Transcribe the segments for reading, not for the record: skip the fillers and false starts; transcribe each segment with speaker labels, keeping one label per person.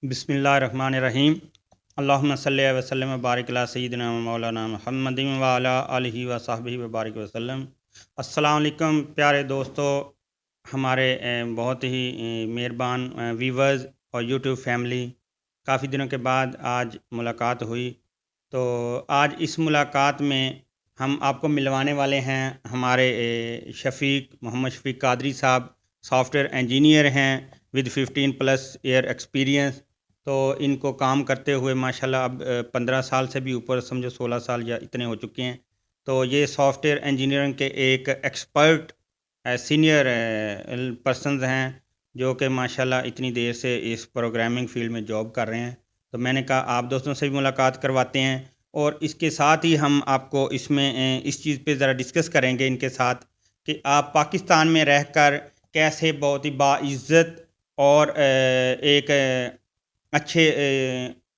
Speaker 1: बिस्मिल्लाहिर्रहमानिर्रहीम। अल्लाहुम्मा सल्लि व सल्लिम व बारिक अला सय्यिदिना व मौलाना मुहम्मदिन व अला आलिहि व सहबिहि व बारिक वसल्लम। अस्सलाम वालेकुम प्यारे दोस्तों, हमारे बहुत ही मेहरबान व्यूवर्स और यूट्यूब फैमिली, काफ़ी दिनों के बाद आज मुलाकात हुई। तो आज इस मुलाकात में हम आपको मिलवाने वाले हैं हमारे मोहम्मद शफ़ीक कादरी साहब, सॉफ्टवेयर इंजीनियर हैं विद 15 प्लस ईयर एक्सपीरियंस। तो इनको काम करते हुए माशाल्लाह अब 15 साल से भी ऊपर, समझो 16 साल या इतने हो चुके हैं। तो ये सॉफ्टवेयर इंजीनियरिंग के एक एक्सपर्ट सीनियर पर्सन्स हैं, जो कि माशाल्लाह इतनी देर से इस प्रोग्रामिंग फ़ील्ड में जॉब कर रहे हैं। तो मैंने कहा आप दोस्तों से भी मुलाकात करवाते हैं, और इसके साथ ही हम आपको इसमें इस चीज़ पे ज़रा डिस्कस करेंगे इनके साथ कि आप पाकिस्तान में रहकर कैसे बहुत ही बाइज़्ज़त और एक अच्छे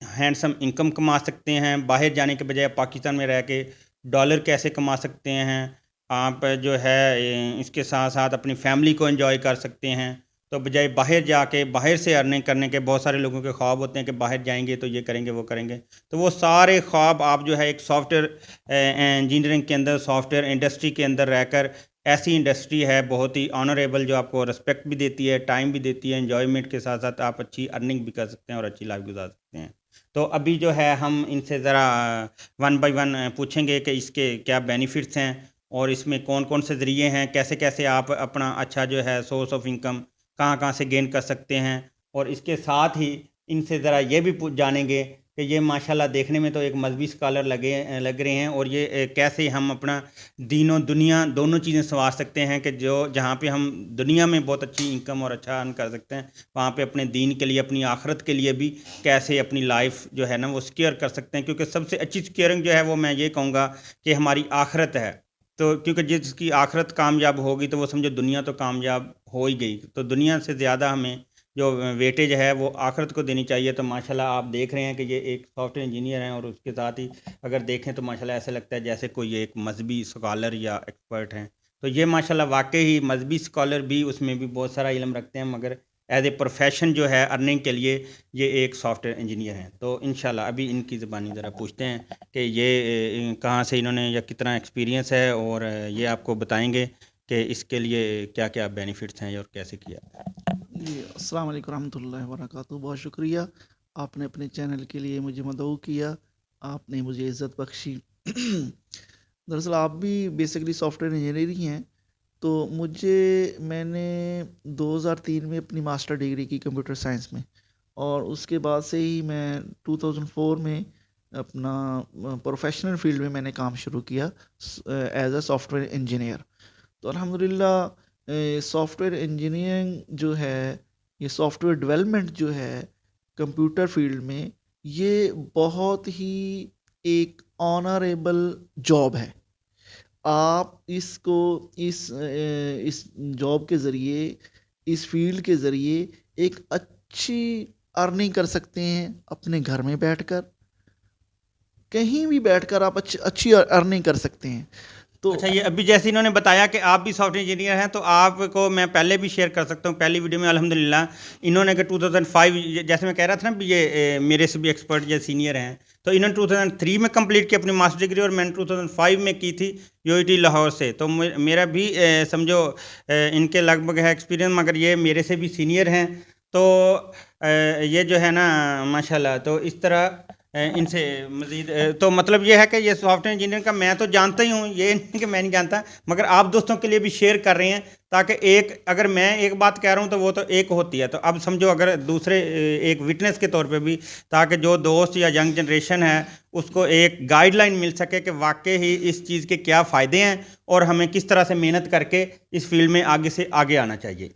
Speaker 1: हैंडसम इनकम कमा सकते हैं। बाहर जाने के बजाय पाकिस्तान में रह के डॉलर कैसे कमा सकते हैं। आप जो है इसके साथ-साथ अपनी फैमिली को एन्जॉय कर सकते हैं। तो बजाय बाहर जाके बाहर से अर्निंग करने के, बहुत सारे लोगों के ख्वाब होते हैं कि बाहर जाएँगे तो ये करेंगे, वो करेंगे। तो वो सारे ख्वाब आप जो है एक सॉफ्टवेयर इंजीनियरिंग के अंदर, सॉफ्टवेयर इंडस्ट्री के अंदर रहकर, ऐसी इंडस्ट्री है बहुत ही ऑनरेबल, जो आपको रिस्पेक्ट भी देती है, टाइम भी देती है, एन्जॉयमेंट के साथ-साथ आप अच्छी अर्निंग भी कर सकते हैं और अच्छी लाइफ़ गुज़ार सकते हैं। तो अभी जो है हम इनसे ज़रा वन बाय वन पूछेंगे कि इसके क्या बेनिफिट्स हैं और इसमें कौन-कौन से ज़रिए हैं, कैसे-कैसे आप अपना अच्छा जो है सोर्स ऑफ इनकम कहाँ-कहाँ से गेन कर सकते हैं। और इसके साथ ही इनसे ज़रा ये भी जानेंगे कि ये माशाल्लाह देखने में तो एक मज़हबी स्कॉलर लग रहे हैं, और ये कैसे हम अपना दीन दुनिया दोनों चीज़ें संवार सकते हैं कि जो जहाँ पे हम दुनिया में बहुत अच्छी इनकम और अच्छा अर्न कर सकते हैं, वहाँ पे अपने दीन के लिए, अपनी आखिरत के लिए भी कैसे अपनी लाइफ जो है ना वो सिक्योर कर सकते हैं। क्योंकि सबसे अच्छी सिक्योरिंग जो है वो मैं ये कहूँगा कि हमारी आखिरत है। तो क्योंकि जिसकी आखिरत कामयाब होगी तो वो समझो दुनिया तो कामयाब हो ही गई। तो दुनिया से ज़्यादा हमें जो वेटेज है वो आखिरत को देनी चाहिए। तो माशाल्लाह आप देख रहे हैं कि ये एक सॉफ्टवेयर इंजीनियर हैं, और उसके साथ ही अगर देखें तो माशाल्लाह ऐसा लगता है जैसे कोई एक मजहबी स्कॉलर या एक्सपर्ट हैं। तो ये माशाल्लाह वाक़ई ही मजहबी स्कॉलर भी उसमें भी बहुत सारा इल्म रखते हैं, मगर एज़ ए प्रोफ़ेशन जो है अर्निंग के लिए ये एक सॉफ्टवेयर इंजीनियर हैं। तो इंशाल्लाह अभी इनकी ज़बानी ज़रा पूछते हैं कि ये कहाँ से इन्होंने या कितना एक्सपीरियंस है, और ये आपको बताएँगे कि इसके लिए क्या-क्या बेनिफिट्स हैं और कैसे किया।
Speaker 2: जी, अस्सलाम वालेकुम रहमतुल्लाहि व बरकातहू। बहुत शुक्रिया, आपने अपने चैनल के लिए मुझे मदऊ किया, आपने मुझे इज़्ज़त बख्शी। दरअसल आप भी बेसिकली सॉफ्टवेयर इंजीनियर ही हैं, तो मैंने 2003 में अपनी मास्टर डिग्री की कंप्यूटर साइंस में, और उसके बाद से ही मैं 2004 में अपना प्रोफ़ेशनल फ़ील्ड में मैंने काम शुरू किया एज़ अ सॉफ्टवेयर इंजीनियर। तो अल्हम्दुलिल्लाह सॉफ्टवेयर इंजीनियरिंग जो है, ये सॉफ्टवेयर डेवलपमेंट जो है कंप्यूटर फील्ड में, ये बहुत ही एक ऑनरेबल जॉब है। आप इस जॉब के ज़रिए, इस फील्ड के ज़रिए एक अच्छी अर्निंग कर सकते हैं अपने घर में बैठकर। कहीं भी बैठकर आप अच्छी अच्छी अर्निंग कर सकते हैं। तो
Speaker 1: अच्छा, ये अभी जैसे इन्होंने बताया कि आप भी सॉफ्टवेयर इंजीनियर हैं, तो आपको मैं पहले भी शेयर कर सकता हूँ। पहली वीडियो में अल्हम्दुलिल्लाह इन्होंने कि 2005, जैसे मैं कह रहा था ना, भी ये मेरे से भी एक्सपर्ट या सीनियर हैं। तो इन्होंने 2003 में कंप्लीट की अपनी मास्टर डिग्री, और मैंने 2005 में की थी यूआईटी लाहौर से। तो मेरा भी समझो इनके लगभग है एक्सपीरियंस, मगर ये मेरे से भी सीनियर हैं। तो ये जो है ना माशाल्लाह, तो इस तरह इनसे मज़ीद तो मतलब ये है कि ये सॉफ्टवेयर इंजीनियर का मैं तो जानता ही हूँ, ये नहीं कि मैं नहीं जानता, मगर आप दोस्तों के लिए भी शेयर कर रहे हैं, ताकि एक अगर मैं एक बात कह रहा हूँ तो वो तो एक होती है। तो अब समझो अगर दूसरे एक विटनेस के तौर पे भी, ताकि जो दोस्त या यंग जनरेशन है उसको एक गाइडलाइन मिल सके कि वाकई ही इस चीज़ के क्या फ़ायदे हैं, और हमें किस तरह से मेहनत करके इस फील्ड में आगे से आगे आना चाहिए।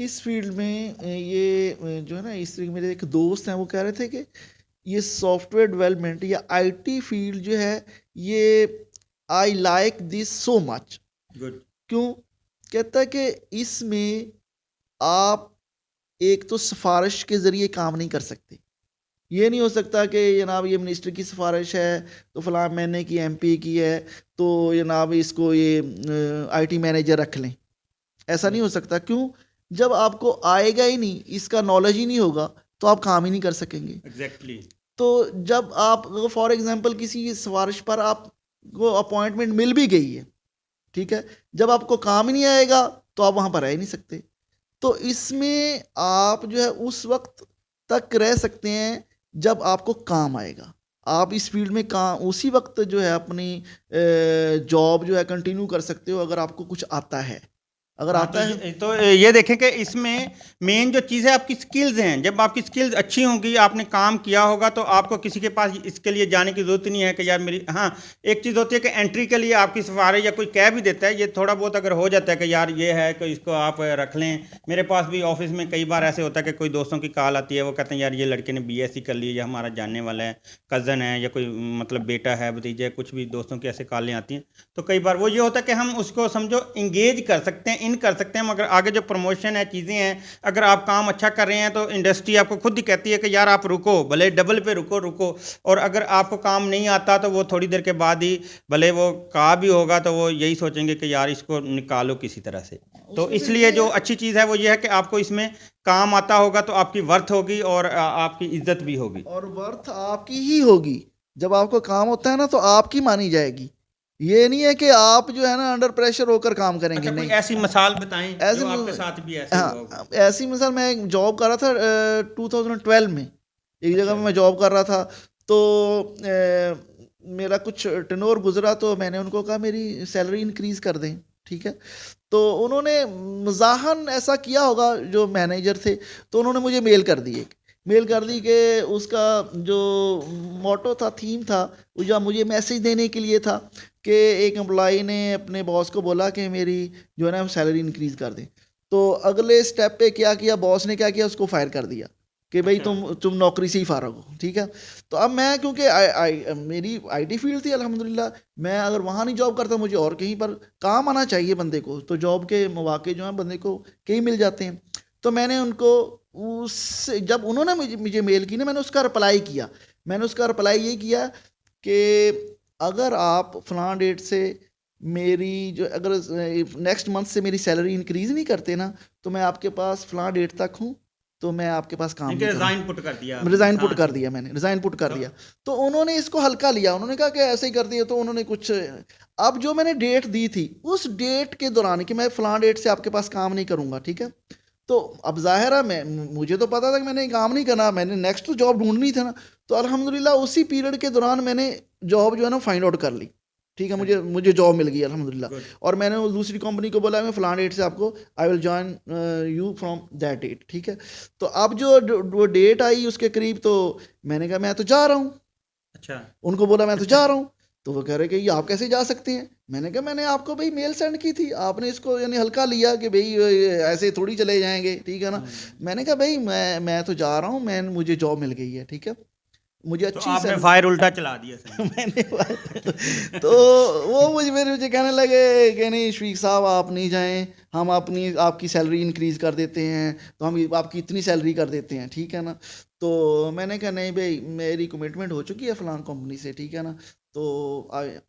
Speaker 2: इस फील्ड में जो है ना, इस मेरे एक दोस्त हैं, वो कह रहे थे कि ये सॉफ्टवेयर डेवलपमेंट या आईटी फील्ड जो है, ये I like this so much.
Speaker 1: Good.
Speaker 2: क्यों? कहता है कि इसमें आप एक तो सिफारिश के ज़रिए काम नहीं कर सकते। ये नहीं हो सकता कि जनाब ये मिनिस्टर की सिफारिश है, तो फलां महीने की एमपी की है, तो जनाब इसको ये आईटी मैनेजर रख लें। ऐसा नहीं हो सकता। क्यों? जब आपको आएगा ही नहीं, इसका नॉलेज ही नहीं होगा, तो आप काम ही नहीं कर सकेंगे।
Speaker 1: एग्जैक्टली।
Speaker 2: तो जब आप फॉर एग्जांपल किसी सिफारिश पर आपको अपॉइंटमेंट मिल भी गई है, ठीक है, जब आपको काम ही नहीं आएगा तो आप वहाँ पर रह ही नहीं सकते। तो इसमें आप जो है उस वक्त तक रह सकते हैं जब आपको काम आएगा। आप इस फील्ड में काम उसी वक्त जो है अपनी जॉब जो है कंटिन्यू कर सकते हो अगर आपको कुछ आता है। अगर
Speaker 1: हाँ,
Speaker 2: आता है
Speaker 1: तो ये देखें कि इसमें मेन जो चीज़ है आपकी स्किल्स हैं। जब आपकी स्किल्स अच्छी होंगी, आपने काम किया होगा, तो आपको किसी के पास इसके लिए जाने की ज़रूरत नहीं है कि यार मेरी, हाँ, एक चीज़ होती है कि एंट्री के लिए आपकी सिफारिश या कोई कह भी देता है, ये थोड़ा बहुत अगर हो जाता है कि यार ये है कि इसको आप रख लें। मेरे पास भी ऑफिस में कई बार ऐसे होता है कि कोई दोस्तों की कॉल आती है, वो कहते हैं यार ये लड़के ने बीएससी कर ली, या हमारा जानने वाला है, कज़न है, या कोई मतलब बेटा है, भतीजा है, कुछ भी दोस्तों की ऐसे कॉलें आती हैं। तो कई बार वो ये होता है कि हम उसको समझो इंगेज कर सकते हैं, इन कर सकते हैं, मगर आगे जो प्रमोशन है, चीज़ें हैं, अगर आप काम अच्छा कर रहे हैं तो इंडस्ट्री आपको खुद ही कहती है कि यार आप रुको, भले डबल पे रुको रुको। और अगर आपको काम नहीं आता तो वो थोड़ी देर के बाद ही, भले वो कहा भी होगा, तो वो यही सोचेंगे कि यार इसको निकालो किसी तरह से। तो
Speaker 2: उसमें फिर
Speaker 1: इसलिए
Speaker 2: ये
Speaker 1: जो
Speaker 2: है
Speaker 1: अच्छी चीज़ है वो ये है कि आपको इसमें काम आता होगा तो आपकी वर्थ होगी और आपकी इज्जत भी होगी।
Speaker 2: और वर्थ आपकी ही होगी। जब आपको काम होता है ना तो आपकी मानी जाएगी। ये नहीं है कि आप जो है ना अंडर प्रेशर होकर काम करेंगे,
Speaker 1: अच्छा, कोई
Speaker 2: नहीं।
Speaker 1: ऐसी मिसाल बताएं
Speaker 2: ऐसे
Speaker 1: जो आपके
Speaker 2: मु-
Speaker 1: साथ भी ऐसे हुआ हो।
Speaker 2: हाँ, ऐसी मिसाल मैं एक जॉब कर रहा था 2012 में। एक जगह
Speaker 1: अच्छा।
Speaker 2: में मैं जॉब कर रहा था, तो मेरा कुछ टर्नओवर गुजरा, तो मैंने उनको कहा मेरी सैलरी इंक्रीज कर दें, ठीक है। तो उन्होंने मज़ाहन ऐसा किया होगा, जो मैनेजर थे, तो उन्होंने मुझे मेल कर दी, एक मेल कर
Speaker 1: अच्छा।
Speaker 2: दी कि उसका जो मोटो था, थीम था, वो जो मुझे मैसेज देने के लिए था कि एक एम्प्लॉई ने अपने बॉस को बोला कि मेरी जो है ना सैलरी इंक्रीज कर दें। तो अगले स्टेप पे क्या किया, बॉस ने क्या किया, उसको फायर कर दिया कि भाई
Speaker 1: अच्छा।
Speaker 2: तुम नौकरी से ही फारग हो, ठीक है। तो अब मैं, क्योंकि मेरी आईटी फील्ड थी अल्हम्दुलिल्लाह, मैं अगर वहाँ नहीं जॉब करता, मुझे और कहीं पर काम आना चाहिए बंदे को, तो जॉब के मौके जो हैं बंदे को कहीं मिल जाते हैं। तो मैंने उनको उस जब उन्होंने मुझे मुझे मेल की ना, मैंने उसका रिप्लाई किया। मैंने उसका रिप्लाई ये किया कि अगर आप फलां डेट से मेरी जो, अगर नेक्स्ट मंथ से मेरी सैलरी इंक्रीज नहीं करते ना, तो मैं आपके पास फलां डेट तक हूँ, तो मैं आपके पास काम
Speaker 1: इनके
Speaker 2: नहीं करूँ।
Speaker 1: रिजाइन पुट कर दिया आपने,
Speaker 2: रिज़ाइन पुट
Speaker 1: हाँ
Speaker 2: कर
Speaker 1: ठीक।
Speaker 2: दिया मैंने, रिज़ाइन पुट कर
Speaker 1: तो
Speaker 2: दिया। तो उन्होंने इसको हल्का लिया, उन्होंने कहा कि ऐसे ही कर दिया, तो उन्होंने कुछ, अब जो मैंने डेट दी थी, उस डेट के दौरान कि मैं फ़लाँ डेट से आपके पास काम नहीं करूँगा, ठीक है? तो अब ज़ाहिर है, मैं मुझे तो पता था कि मैंने काम नहीं करना, मैंने नेक्स्ट तो जॉब ढूँढनी थी ना। तो अल्हम्दुलिल्लाह उसी पीरियड के दौरान मैंने जॉब जो है ना फाइंड आउट कर ली, ठीक है? मुझे मुझे जॉब मिल गई अल्हम्दुलिल्लाह।
Speaker 1: गुड।
Speaker 2: और मैंने उस दूसरी कंपनी को बोला मैं फ़लाँ डेट से आपको I will join you from that date, ठीक है? तो अब जो वो डेट आई उसके करीब, तो मैंने कहा मैं तो जा रहा हूँ।
Speaker 1: अच्छा।
Speaker 2: उनको बोला मैं तो जा रहा हूँ। तो वो कह रहे कि ये आप कैसे जा सकते हैं? मैंने कहा मैंने आपको भाई मेल सेंड की थी, आपने इसको यानी हल्का लिया कि भाई ये ऐसे थोड़ी चले जाएँगे, ठीक है ना? मैंने कहा भाई मैं तो जा रहा हूँ, मुझे जॉब मिल गई है, ठीक है? मुझे
Speaker 1: तो
Speaker 2: अच्छी
Speaker 1: आपने
Speaker 2: सैल
Speaker 1: फायर उल्टा चला दिया समझे।
Speaker 2: मैंने तो वो मुझे कहने लगे कि नहीं शफीक साहब, आप नहीं जाएँ, हम अपनी आपकी सैलरी इंक्रीज़ कर देते हैं, तो हम आपकी इतनी सैलरी कर देते हैं, ठीक है ना? तो मैंने कहा नहीं भई, मेरी कमिटमेंट हो चुकी है फलाँ कंपनी से, ठीक है ना? तो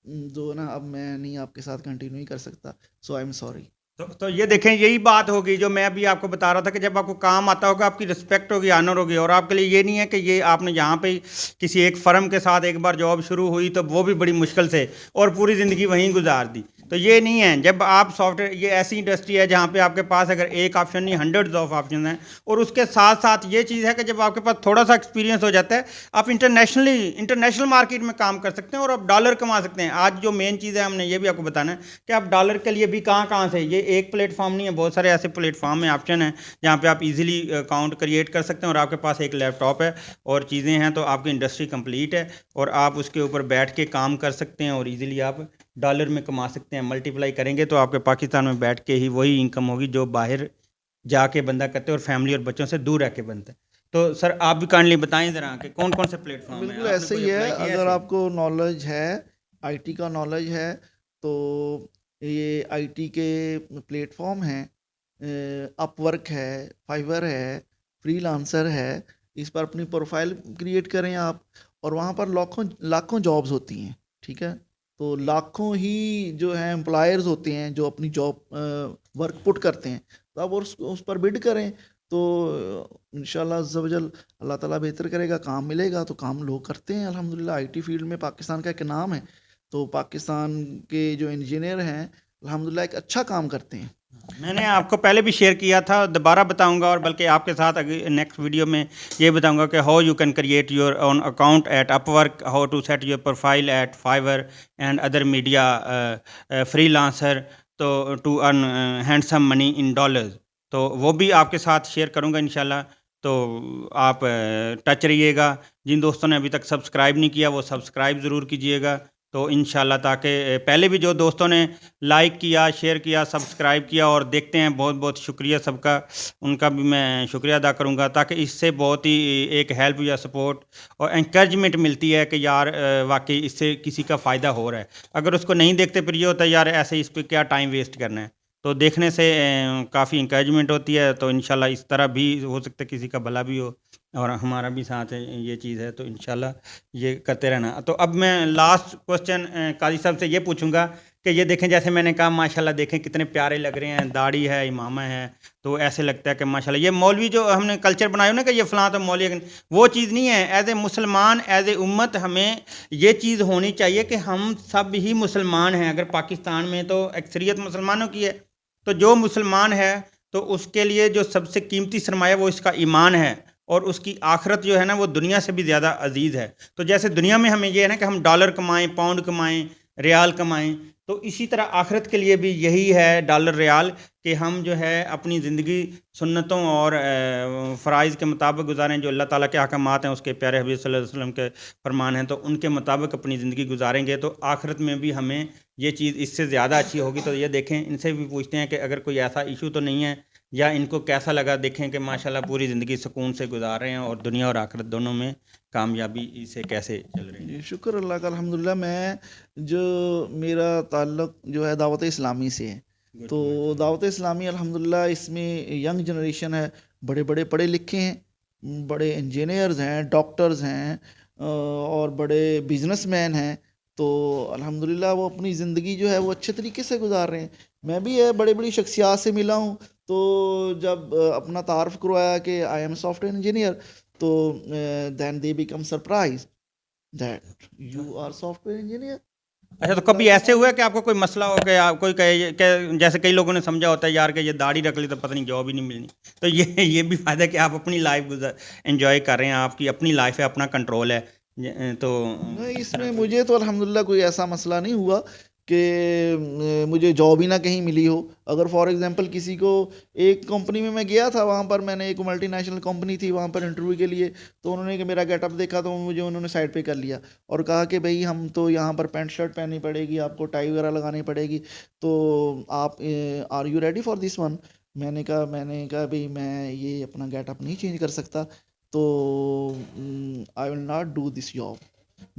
Speaker 2: जो है ना, अब मैं नहीं आपके साथ कंटिन्यू ही कर सकता, सो आई एम सॉरी।
Speaker 1: तो ये देखें, यही बात होगी जो मैं अभी आपको बता रहा था कि जब आपको काम आता होगा, आपकी रिस्पेक्ट होगी, ऑनर होगी। और आपके लिए ये नहीं है कि ये आपने यहाँ पे किसी एक फर्म के साथ एक बार जॉब शुरू हुई तो वो भी बड़ी मुश्किल से और पूरी ज़िंदगी वहीं गुजार दी। तो ये नहीं है। जब आप सॉफ्टवेयर, ये ऐसी इंडस्ट्री है जहाँ पे आपके पास अगर एक ऑप्शन नहीं, हंड्रेड्स ऑफ ऑप्शन हैं। और उसके साथ साथ ये चीज़ है कि जब आपके पास थोड़ा सा एक्सपीरियंस हो जाता है, आप इंटरनेशनल मार्केट में काम कर सकते हैं और आप डॉलर कमा सकते हैं। आज जो मेन चीज़ है, हमने ये भी आपको बताना है कि आप डॉलर के लिए भी कहाँ कहाँ से, ये एक प्लेटफॉर्म नहीं है, बहुत सारे ऐसे प्लेटफॉर्म में ऑप्शन हैं जहाँ पे आप इजीली अकाउंट क्रिएट कर सकते हैं। और आपके पास एक लैपटॉप है और चीज़ें हैं, तो आपकी इंडस्ट्री कंप्लीट है और आप उसके ऊपर बैठ के काम कर सकते हैं और इजीली आप डॉलर में कमा सकते हैं। मल्टीप्लाई करेंगे तो आपके पाकिस्तान में बैठ के ही वही इनकम होगी जो बाहर जाके बंदा करते हैं और फैमिली और बच्चों से दूर रह के बनता है। तो सर आप भी काइंडली बताएं ज़रा कि कौन कौन से प्लेटफॉर्म हैं,
Speaker 2: बिल्कुल
Speaker 1: आपने
Speaker 2: ऐसे
Speaker 1: कोई
Speaker 2: ही है,
Speaker 1: अप्लाई किया
Speaker 2: अगर
Speaker 1: ऐसे?
Speaker 2: आपको नॉलेज है, आईटी का नॉलेज है, तो ये आईटी के प्लेटफॉर्म हैं, अपवर्क है, फाइवर है, फ्रीलांसर है। इस पर अपनी प्रोफाइल क्रिएट करें आप, और वहाँ पर लाखों लाखों जॉब्स होती हैं, ठीक है। तो लाखों ही जो है एम्प्लॉयर्स होते हैं जो अपनी जॉब वर्क पुट करते हैं, तो आप उस पर बिड करें। तो इंशाल्लाह अज़्ज़ा वजल अल्लाह ताला बेहतर करेगा, काम मिलेगा तो काम लोग करते हैं अल्हम्दुलिल्लाह। आईटी फील्ड में पाकिस्तान का एक नाम है, तो पाकिस्तान के जो इंजीनियर हैं अल्हम्दुलिल्लाह एक अच्छा काम करते हैं।
Speaker 1: मैंने आपको पहले भी शेयर किया था, दोबारा बताऊंगा, और बल्कि आपके साथ अगर नेक्स्ट वीडियो में ये बताऊंगा कि how you can create your own account at Upwork, how to set your profile at Fiverr and other media freelancer तो to earn handsome money in dollars. तो वो भी आपके साथ शेयर करूंगा इंशाल्लाह। तो आप टच रहिएगा। जिन दोस्तों ने अभी तक सब्सक्राइब नहीं किया वो सब्सक्राइब ज़रूर कीजिएगा। तो इंशाल्लाह ताकि पहले भी जो दोस्तों ने लाइक किया, शेयर किया, सब्सक्राइब किया और देखते हैं, बहुत बहुत शुक्रिया सबका। उनका भी मैं शुक्रिया अदा करूँगा, ताकि इससे बहुत ही एक हेल्प या सपोर्ट और एनकरेजमेंट मिलती है कि यार वाकई इससे किसी का फ़ायदा हो रहा है। अगर उसको नहीं देखते फिर ये होता है यार ऐसे इस पर क्या टाइम वेस्ट करना है। तो देखने से काफ़ी इंकरेजमेंट होती है। तो इंशाल्लाह इस तरह भी हो सकता है किसी का भला भी हो और हमारा भी साथ है, ये चीज़ है। तो इंशाल्लाह ये करते रहना। तो अब मैं लास्ट क्वेश्चन काजी साहब से ये पूछूंगा कि ये देखें, जैसे मैंने कहा माशाल्लाह देखें कितने प्यारे लग रहे हैं, दाढ़ी है, इमामा है, तो ऐसे लगता है कि माशाल्लाह ये मौलवी जो हमने कल्चर बनाया ना कि ये फ़लाँ तो मौलवी है, वो चीज़ नहीं है। एज ए मुसलमान, एज ए उम्मत हमें ये चीज़ होनी चाहिए कि हम सब ही मुसलमान हैं। अगर पाकिस्तान में तो अक्सरियत मुसलमानों की है, तो जो मुसलमान है तो उसके लिए जो सबसे कीमती सरमाया वो इसका ईमान है, और उसकी आखिरत जो है ना वो दुनिया से भी ज़्यादा अजीज़ है। तो जैसे दुनिया में हमें ये है ना कि हम डॉलर कमाएं, पाउंड कमाएं, रियाल कमाएं, तो इसी तरह आखिरत के लिए भी यही है डॉलर रियाल, कि हम जो है अपनी ज़िंदगी सुन्नतों और फ़राइज़ के मुताबिक गुजारें। जो अल्लाह ताला के अहकामात हैं, उसके प्यारे हबीब सल्लल्लाहु अलैहि वसल्लम के फरमान हैं, तो उनके मुताबिक अपनी ज़िंदगी गुजारेंगे तो आखिरत में भी हमें ये चीज़ इससे ज़्यादा अच्छी होगी। तो ये देखें, इनसे भी पूछते हैं कि अगर कोई ऐसा इशू तो नहीं है, या इनको कैसा लगा। देखें कि माशाल्लाह पूरी ज़िंदगी सुकून से गुजार रहे हैं और दुनिया और आखिरत दोनों में कामयाबी से कैसे चल रही है।
Speaker 2: जी, शुक्र अल्लाह का अल्हम्दुलिल्लाह। जो मेरा ताल्लुक़ जो है दावत इस्लामी से है,
Speaker 1: गुड,
Speaker 2: तो
Speaker 1: माशाल्लाह।
Speaker 2: दावत इस्लामी अल्हम्दुलिल्लाह इसमें यंग जनरेशन है, बड़े-बड़े पढ़े लिखे हैं, बड़े इंजीनियर्स हैं, डॉक्टर्स हैं और बड़े बिज़नेसमैन हैं। तो अल्हम्दुलिल्लाह वो अपनी ज़िंदगी जो है वो अच्छे तरीके से गुज़ार रहे हैं। मैं भी बड़ी-बड़ी शख्सियात से मिला हूँ, तो जब अपना तारुफ़ करवाया कि आई एम सॉफ्टवेयर इंजीनियर, तो then they become surprised that you are software engineer.
Speaker 1: अच्छा, तो
Speaker 2: मैंने कहा
Speaker 1: कभी
Speaker 2: कि
Speaker 1: ऐसे हुआ है कि आपको कोई मसला हो गया, कोई कहे कि जैसे कई लोगों ने समझा होता है यार कि ये दाढ़ी रख ली तो पता नहीं जॉब ही नहीं मिलनी। तो ये भी फ़ायदा है कि आप अपनी लाइफ गुजर एंजॉय कर रहे हैं, आपकी अपनी लाइफ है, अपना कंट्रोल है। तो
Speaker 2: नहीं,
Speaker 1: इस तरह
Speaker 2: इसमें
Speaker 1: कोई
Speaker 2: मुझे तो अल्हम्दुलिल्लाह कोई ऐसा मसला नहीं हुआ कि मुझे जॉब ही ना कहीं मिली हो। अगर फॉर एग्ज़ाम्पल किसी को, एक कंपनी में मैं गया था, वहाँ पर मैंने, एक मल्टीनेशनल कंपनी थी, वहाँ पर इंटरव्यू के लिए, तो उन्होंने कि मेरा गेटअप देखा तो मुझे उन्होंने साइड पे कर लिया और कहा कि भई हम तो यहाँ पर पैंट शर्ट पहननी पड़ेगी, आपको टाई वगैरह लगानी पड़ेगी, तो आप are you ready for this one? मैंने कहा भई मैं ये अपना गेटअप नहीं चेंज कर सकता, तो I will not do this job.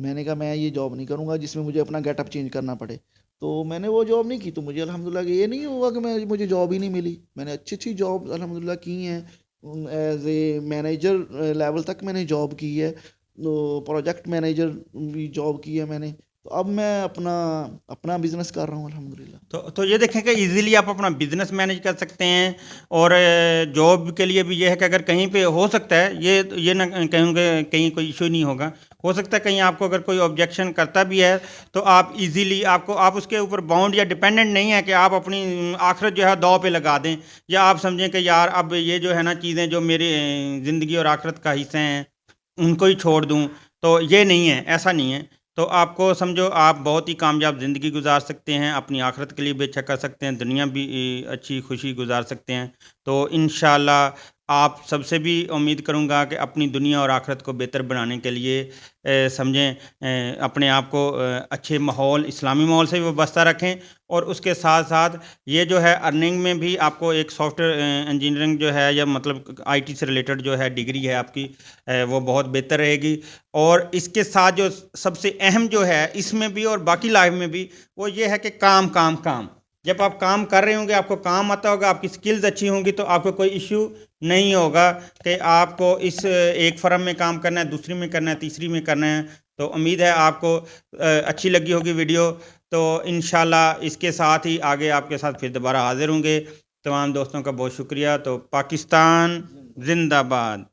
Speaker 2: मैंने कहा मैं ये जॉब नहीं करूँगा जिसमें मुझे अपना गेटअप चेंज करना पड़े। तो मैंने वो जॉब नहीं की, तो मुझे अल्हम्दुलिल्लाह कि ये नहीं हुआ कि मुझे जॉब ही नहीं मिली। मैंने अच्छी-अच्छी जॉब अल्हम्दुलिल्लाह की हैं। एज़ ए मैनेजर लेवल तक मैंने जॉब की है। तो प्रोजेक्ट मैनेजर भी जॉब की है मैंने। तो अब मैं अपना अपना बिज़नेस कर रहा हूँ अल्हम्दुलिल्लाह।
Speaker 1: तो ये देखें कि इजीली आप अपना बिजनेस मैनेज कर सकते हैं। और जॉब के लिए भी ये है कि अगर कहीं पे हो सकता है, ये ना कहूँगे कहीं कोई इशू नहीं होगा। हो सकता है कहीं आपको अगर कोई ऑब्जेक्शन करता भी है, तो आप इजीली आप उसके ऊपर बाउंड या डिपेंडेंट नहीं है कि आप अपनी आखिरत जो है दांव पे लगा दें, या आप समझें कि यार अब ये जो है ना चीज़ें जो मेरी ज़िंदगी और आखिरत का हिस्से हैं उनको ही छोड़ दूँ। तो ये नहीं है, ऐसा नहीं है। तो आपको समझो आप बहुत ही कामयाब ज़िंदगी गुज़ार सकते हैं, अपनी आखिरत के लिए भी अच्छा कर सकते हैं, दुनिया भी अच्छी खुशी गुज़ार सकते हैं। तो इंशाल्लाह आप सबसे भी उम्मीद करूँगा कि अपनी दुनिया और आखिरत को बेहतर बनाने के लिए समझें, अपने आप को अच्छे माहौल, इस्लामी माहौल से भी वाबस्ता रखें, और उसके साथ-साथ ये जो है अर्निंग में भी आपको एक सॉफ्टवेयर इंजीनियरिंग जो है, या मतलब आईटी से रिलेटेड जो है डिग्री है आपकी, वो बहुत बेहतर रहेगी। और इसके साथ जो सबसे अहम जो है इसमें भी और बाकी लाइफ में भी, वो ये है कि काम, काम, काम। जब आप काम कर रहे होंगे, आपको काम आता होगा, आपकी स्किल्स अच्छी होंगी, तो आपको कोई इश्यू नहीं होगा कि आपको इस एक फर्म में काम करना है, दूसरी में करना है, तीसरी में करना है। तो उम्मीद है आपको अच्छी लगी होगी वीडियो। तो इंशाल्लाह इसके साथ ही आगे आपके साथ फिर दोबारा हाज़िर होंगे। तमाम दोस्तों का बहुत शुक्रिया। तो पाकिस्तान जिंदाबाद।